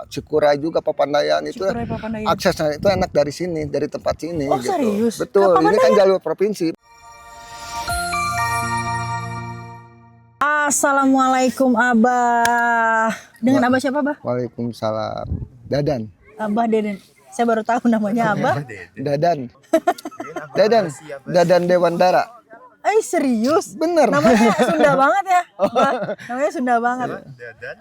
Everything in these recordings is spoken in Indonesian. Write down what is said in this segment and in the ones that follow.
Cikuray juga Papandayan itu Cikuray Papandayan. aksesnya itu enak dari sini, dari tempat sini. Oh, gitu. serius? Betul, Ke ini kan jalur provinsi. Assalamualaikum Abah. Dengan Abah siapa, Abah? Waalaikumsalam. Dadan. Abah Deden. Saya baru tahu namanya Abah. Dadan. Dadan Dewandara. Serius? Bener. Namanya Sunda banget ya, Abah. Namanya Sunda banget.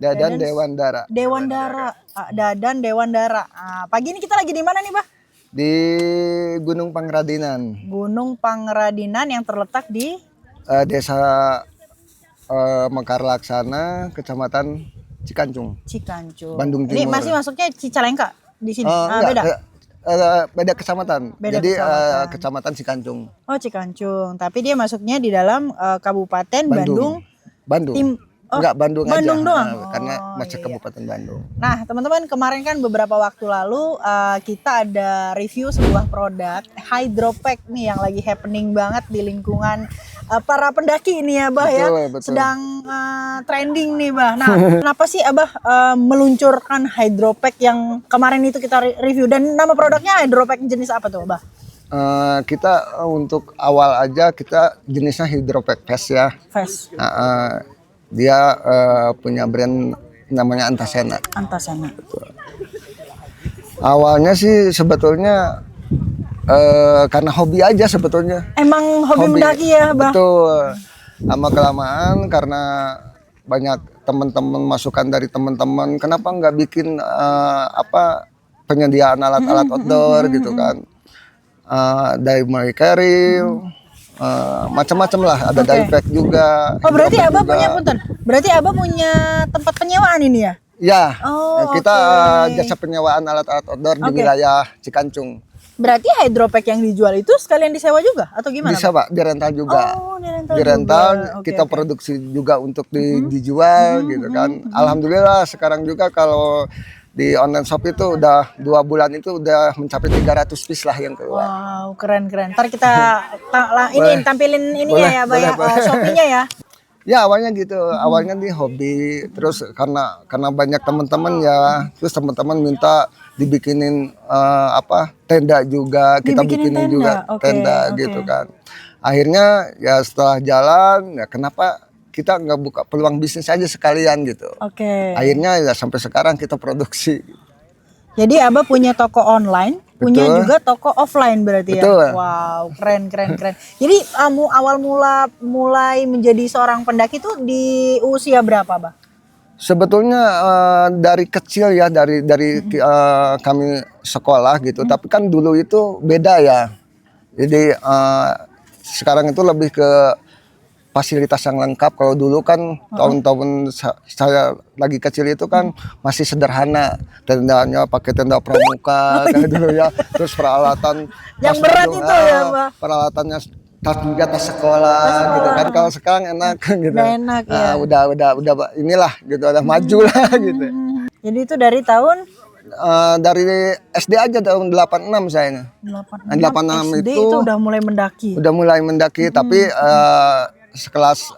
Dadan Dewandara. Dewandara. Dadan Dewandara. Pagi ini kita lagi di mana nih, Bah? Di Gunung Pangradinan. Gunung Pangradinan yang terletak di Desa Mekar Laksana, Kecamatan Cikancung. Cikancung. Bandung Ini Timur. masih masuknya Cicalengka di sini. Enggak, Beda. beda kecamatan. Beda Jadi kecamatan. Kecamatan Cikancung. Oh, Cikancung. Tapi dia masuknya di dalam Kabupaten Bandung. Bandung. Enggak, Bandung aja. Bandung doang. Karena Oh, masih iya. Kabupaten Bandung. Nah, teman-teman, kemarin kan beberapa waktu lalu kita ada review sebuah produk Hydropack nih yang lagi happening banget di lingkungan para pendaki ini ya, Bah. Betul, Ya. betul. Sedang trending nih, Bah. Nah, kenapa sih Abah meluncurkan Hydropack yang kemarin itu kita review, dan nama produknya Hydropack jenis apa tuh, Abah? Kita untuk awal aja kita jenisnya Hydropack Fast ya. Fast Dia punya brand namanya Antasena. Antasena. Awalnya sih sebetulnya karena hobi aja sebetulnya. Emang hobi mendaki ya, Bah? Betul. Lama kelamaan karena banyak teman-teman masukan dari teman-teman, kenapa nggak bikin penyediaan alat-alat outdoor gitu kan. Dari mulai carry, macam-macam lah, ada dive bag juga. Oh, berarti hidropack Abah juga. punya Berarti Abah punya tempat penyewaan ini ya? Ya, Oh, kita oke. jasa penyewaan alat-alat outdoor di Oke. wilayah Cikancung. Berarti Hydropack yang dijual itu sekalian disewa juga atau gimana? Bisa Pak, dirental juga. Oh, Di rental juga. Oke, kita oke. produksi juga untuk dijual gitu kan. Alhamdulillah sekarang juga kalau di online shop itu udah 2 bulan itu udah mencapai 300 piece lah yang keluar. Wow, keren. Ntar kita Boleh. tampilin ini Boleh, ya, Bah, ya, boleh. Shopee-nya ya. Ya awalnya gitu, awalnya nih hobi, terus karena banyak teman-teman ya, terus teman-teman minta dibikinin tenda juga, kita Dibikinin bikinin tenda, juga oke, tenda oke. gitu kan. Akhirnya ya setelah jalan, ya kenapa kita nggak buka peluang bisnis aja sekalian gitu. Oke. Akhirnya ya sampai sekarang kita produksi. Jadi Abah punya toko online, punya Betul. juga toko offline berarti Betul. ya. Wow, keren. Jadi awal mulai menjadi seorang pendaki itu di usia berapa, Bah? Sebetulnya dari kecil ya, dari kami sekolah gitu. Tapi kan dulu itu beda ya. Jadi sekarang itu lebih ke fasilitas yang lengkap. Kalau dulu kan tahun-tahun saya lagi kecil itu kan masih sederhana. Tendanya pakai tenda pramuka kan dulu ya. Terus peralatan Yang tas berat baju, itu ya, Pak? peralatannya tas juga tas sekolah gitu kan. Kalau sekarang enak gitu. Udah enak, ya. Udah inilah gitu, udah maju lah gitu. Jadi itu dari tahun Dari SD aja tahun 86 saya. 86 SD itu itu udah mulai mendaki. udah mulai mendaki, tapi sekelas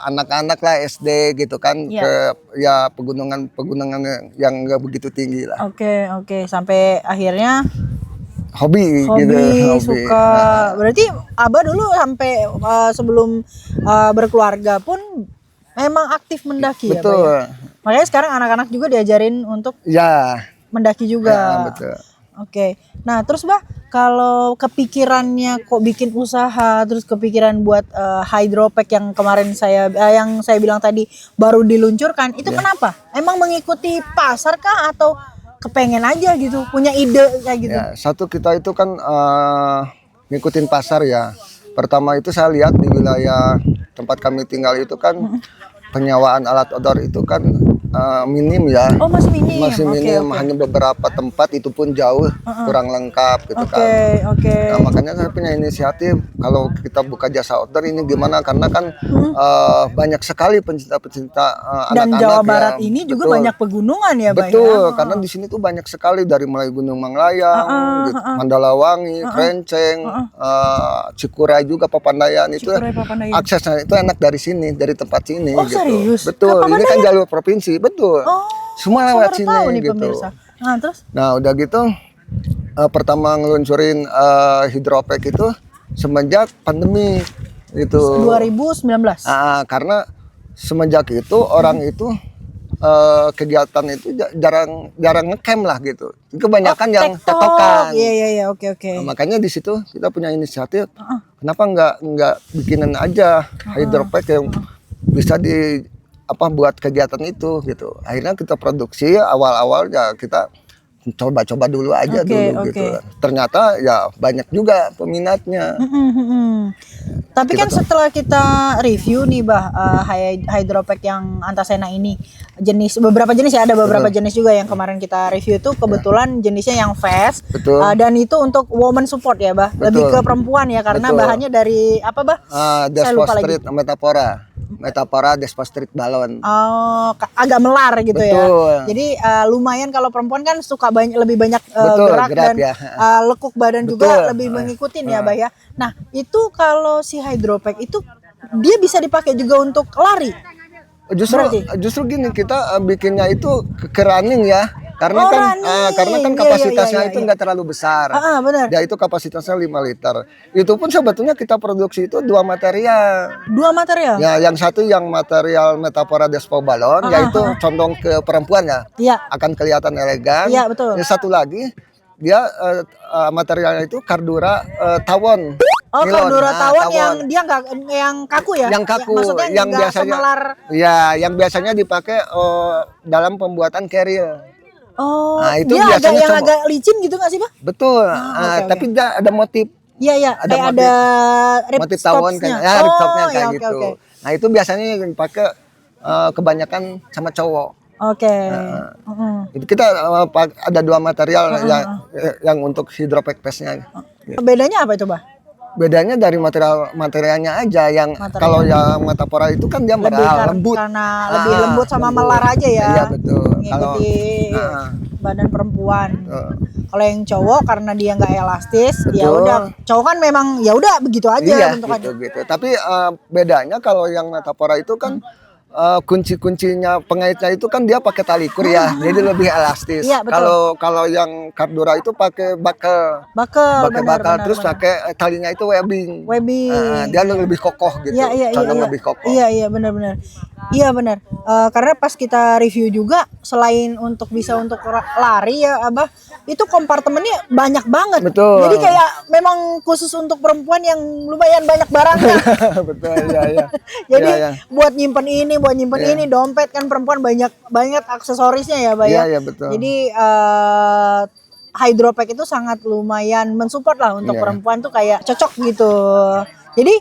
anak-anak lah SD gitu kan, Iya. ke ya pegunungan yang nggak begitu tinggi lah. Oke. Sampai akhirnya Hobi gitu, hobi, suka. Berarti Abah dulu sampai sebelum berkeluarga pun memang aktif mendaki ya, Bah, Betul. ya? Makanya sekarang anak-anak juga diajarin untuk Ya, mendaki juga. ya, betul. Oke. Nah, terus Bah, kalau kepikirannya kok bikin usaha, terus kepikiran buat Hydropack yang kemarin yang saya bilang tadi baru diluncurkan, itu kenapa? Emang mengikuti pasar kah atau kepengen aja gitu, punya ide kayak gitu? Ya, satu kita itu kan ngikutin pasar ya. Pertama itu saya lihat di wilayah tempat kami tinggal itu kan penyewaan alat outdoor itu kan minim ya. Oh, masih minim. Masih Oke, minim, oke. hanya beberapa tempat, itu pun jauh, kurang lengkap gitu kan. Oke. Nah, makanya saya punya inisiatif kalau kita buka jasa outdoor ini gimana, karena kan banyak sekali pencinta-pencinta Dan anak-anak Jawa ya. Barat ini juga Betul. banyak pegunungan ya, Bah, ya? Betul, karena di sini tuh banyak sekali, dari mulai Gunung Manglayang, gitu, Mandalawangi, Krenceng, Cikuray juga Papandayan itu. Cikuray Papandayan. Aksesnya itu enak dari sini, dari tempat sini Oh, gitu. serius? Betul, Ke ini kan jalur provinsi, betul. Oh. Semua Saya lewat baru sini tahu nih gitu. pemirsa. Nah, terus Nah udah gitu pertama ngeluncurin hidropack itu semenjak pandemi gitu. 2019. Karena semenjak itu orang itu kegiatan itu jarang ngecamp lah gitu. Kebanyakan yang tektokan. Iya, oke. Nah, makanya di situ kita punya inisiatif. Kenapa nggak bikinin aja hydropack yang bisa di buat kegiatan itu gitu. Akhirnya kita produksi awal-awal ya kita coba-coba dulu aja gitu. Ternyata ya banyak juga peminatnya. Tapi kan setelah kita review nih bah hydropack yang Antasena ini beberapa jenis ya, ada beberapa jenis juga yang kemarin kita review itu kebetulan jenisnya yang fast. Dan itu untuk woman support ya bah, lebih ke perempuan ya karena bahannya dari apa bah? Saya lupa lagi. Metapora Desphosphorate balon. Oh, agak melar gitu ya. Jadi lumayan kalau perempuan kan suka lebih banyak gerak dan ya. Lekuk badan juga lebih mengikutin ya, Bah ya. Nah, itu kalau si hydropack itu dia bisa dipakai juga untuk lari. Justru gini, kita bikinnya itu ke running ya. Karena kan kapasitasnya itu nggak terlalu besar. Benar. Ya itu kapasitasnya 5 liter. Itu pun sebetulnya kita produksi itu 2 material. 2 material? Ya, yang satu yang material Metapora Despo balon, yaitu condong ke perempuan ya. Iya. Akan kelihatan elegan. Iya, betul. Yang satu lagi dia materialnya itu Cardura tawon. Oh, Cardura tawon yang dia nggak yang kaku ya? Yang kaku, maksudnya yang biasanya semelar. Ya, yang biasanya dipakai dalam pembuatan keril. Oh, nah, itu dia biasanya agak licin gitu nggak sih, Pak? Betul. Tapi ada motif. Iya, ada motif tawon kan. Ya, ripstopnya kayak gitu. Nah, itu biasanya yang dipakai kebanyakan sama cowok. Kita ada 2 material yang untuk hydropack paste-nya. Bedanya apa itu, Bah? Bedanya dari materialnya aja. Yang kalau yang Metapora itu kan dia lembut. Karena lebih lembut sama melar aja ya. Iya, betul. Mengikuti badan perempuan. Kalau yang cowok karena dia nggak elastis, ya udah. Cowok kan memang ya udah begitu aja bentukannya. Gitu. Tapi bedanya kalau yang Metapora itu kan kunci-kuncinya pengaitnya itu kan dia pakai tali kur ya, jadi lebih elastis. Iya, kalau yang Cardura itu pakai bakel, terus pakai talinya itu webbing. Dia lebih kokoh gitu, condong lebih kokoh. Iya benar. Iya benar. Karena pas kita review juga selain bisa untuk lari ya Abah, itu kompartemennya banyak banget. Betul. Jadi kayak memang khusus untuk perempuan yang lumayan banyak barangnya. Betul ya. Jadi buat nyimpen ini, dompet kan perempuan banyak aksesorisnya ya, Bah ya. Iya, betul. Jadi hydropack itu sangat lumayan mensupport lah untuk perempuan tuh kayak cocok gitu. Jadi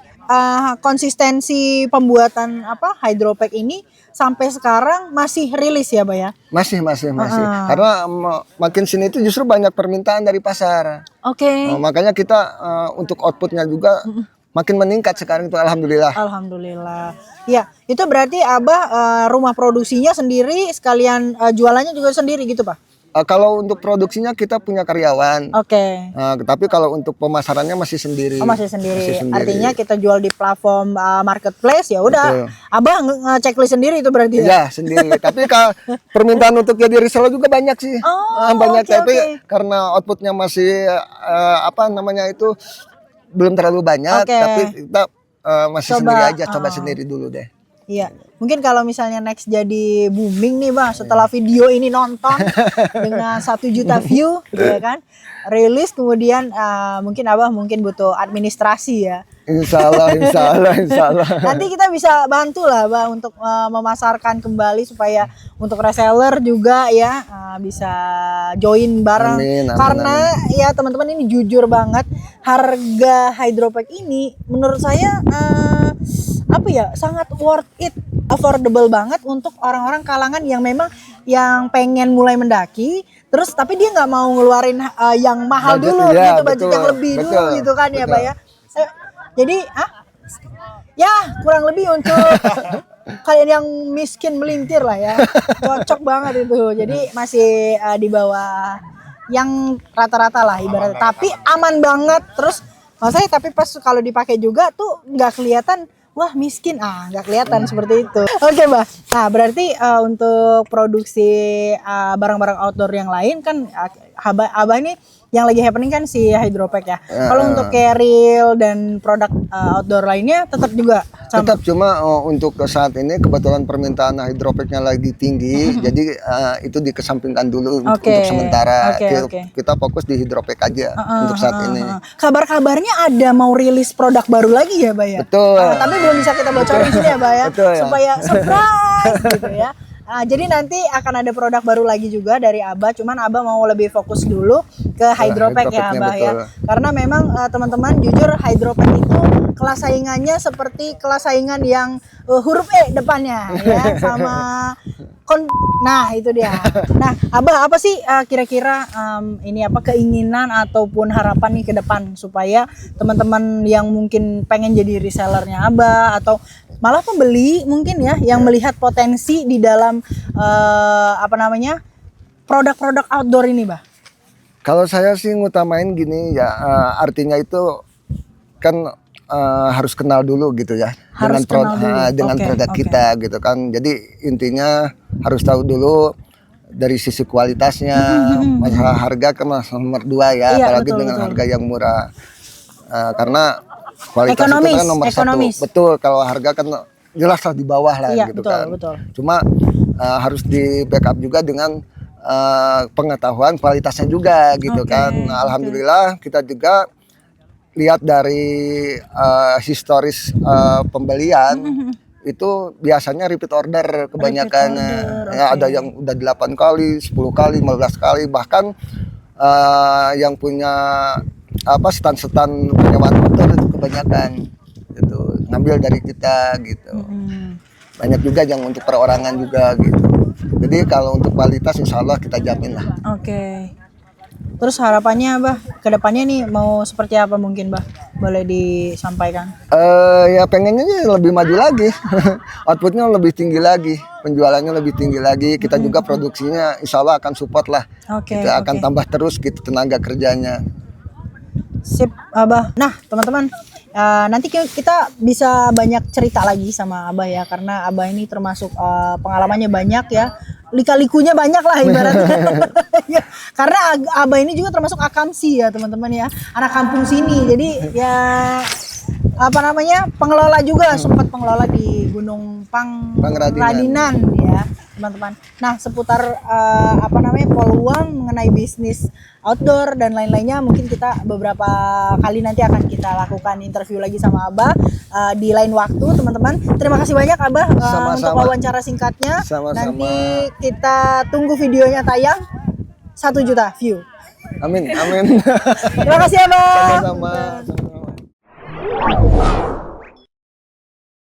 konsistensi pembuatan hydropack ini sampai sekarang masih rilis ya, Bah ya? Masih. Karena makin sini itu justru banyak permintaan dari pasar. Makanya kita untuk outputnya juga makin meningkat sekarang itu, alhamdulillah. Ya, itu berarti Abah rumah produksinya sendiri sekalian jualannya juga sendiri gitu, Pak? Kalau untuk produksinya kita punya karyawan. Tapi kalau untuk pemasarannya masih sendiri. Masih sendiri. Artinya kita jual di platform marketplace ya udah. Abah ngeceklis sendiri itu berarti ya? Sendiri. Tapi permintaan untuk jadi reseller juga banyak sih. Banyak tapi karena outputnya masih belum terlalu banyak, tapi kita masih sendiri aja, coba sendiri dulu deh. Iya, mungkin kalau misalnya next jadi booming nih, Bah, setelah video ini nonton dengan 1 juta view, ya kan, rilis kemudian mungkin Abah butuh administrasi ya. Insya Allah. Nanti kita bisa bantu lah, Bah, untuk memasarkan kembali supaya untuk reseller juga ya bisa join bareng. Karena ya teman-teman ini jujur banget, harga hydropack ini menurut saya sangat worth it, affordable banget untuk orang-orang kalangan yang memang yang pengen mulai mendaki, terus tapi dia nggak mau ngeluarin yang mahal dulu gitu, budget yang lebih dulu gitu kan ya, Bah ya. Jadi ya kurang lebih untuk kalian yang miskin melintir lah ya, cocok banget itu. Jadi masih di bawah yang rata-rata lah ibaratnya, tapi aman banget. Terus maksudnya tapi pas kalau dipakai juga tuh nggak kelihatan wah miskin, nggak kelihatan seperti itu. Oke Bah, nah berarti untuk produksi barang-barang outdoor yang lain kan Abah ini yang lagi happening kan si Hydropack ya. Kalau untuk carrier dan produk outdoor lainnya tetap juga sama? Tetap, cuma untuk saat ini kebetulan permintaan hidropacknya lagi tinggi, jadi itu dikesampingkan dulu untuk sementara. Kita fokus di hidropack aja untuk saat ini. Kabar-kabarnya ada mau rilis produk baru lagi ya, Bah ya? Betul. Tapi belum bisa kita bocorin sini ya, Bah ya. Betul, ya. Supaya surprise gitu ya. Jadi nanti akan ada produk baru lagi juga dari Abah, cuman Abah mau lebih fokus dulu ke Hydropack ya Abah ya. Karena memang teman-teman jujur Hydropack itu kelas saingannya seperti kelas saingan yang huruf E depannya ya sama nah itu dia. Nah Abah apa sih kira-kira ini apa keinginan ataupun harapan nih ke depan supaya teman-teman yang mungkin pengen jadi resellernya Abah atau malah pembeli mungkin ya yang melihat potensi di dalam produk-produk outdoor ini, Bah? Kalau saya sih ngutamain gini ya, artinya itu kan harus kenal dulu gitu ya dengan produk kita gitu kan. Jadi intinya harus tahu dulu dari sisi kualitasnya, masalah harga kan masalah nomor 2 ya, apalagi dengan harga yang murah. Karena kualitas itu kan nomor 1. Betul, kalau harga kan jelas lah di bawah lah gitu kan. Cuma harus di backup juga dengan pengetahuan kualitasnya juga gitu kan. Alhamdulillah kita juga lihat dari historis pembelian itu biasanya repeat order kebanyakan. Ada yang udah 8 kali, 10 kali, 15 kali, bahkan yang punya stand-stand penyewaan motor itu kebanyakan gitu ngambil dari kita gitu. Banyak juga yang untuk perorangan juga gitu. Jadi kalau untuk kualitas insya Allah kita jamin lah. Terus harapannya Bah kedepannya nih mau seperti apa mungkin Bah, boleh disampaikan? Ya pengennya lebih maju lagi. Outputnya lebih tinggi lagi, penjualannya lebih tinggi lagi. Kita juga produksinya insya Allah akan support lah. Kita akan tambah terus gitu tenaga kerjanya. Sip Abah. Nah teman-teman, nanti kita bisa banyak cerita lagi sama Abah ya, karena Abah ini termasuk pengalamannya banyak ya, lika-likunya banyak lah ibaratnya. Ya, karena Abah ini juga termasuk akamsi ya teman-teman ya, anak kampung sini. Jadi ya pengelola juga, sempat pengelola di Gunung Pangradinan ya teman-teman. Nah seputar peluang mengenai bisnis outdoor dan lain-lainnya mungkin kita beberapa kali nanti akan kita lakukan interview lagi sama Abah di lain waktu teman-teman. Terima kasih banyak Abah untuk wawancara singkatnya. Nanti kita tunggu videonya tayang 1 juta view. Amin. Terima kasih Abah. Sama-sama.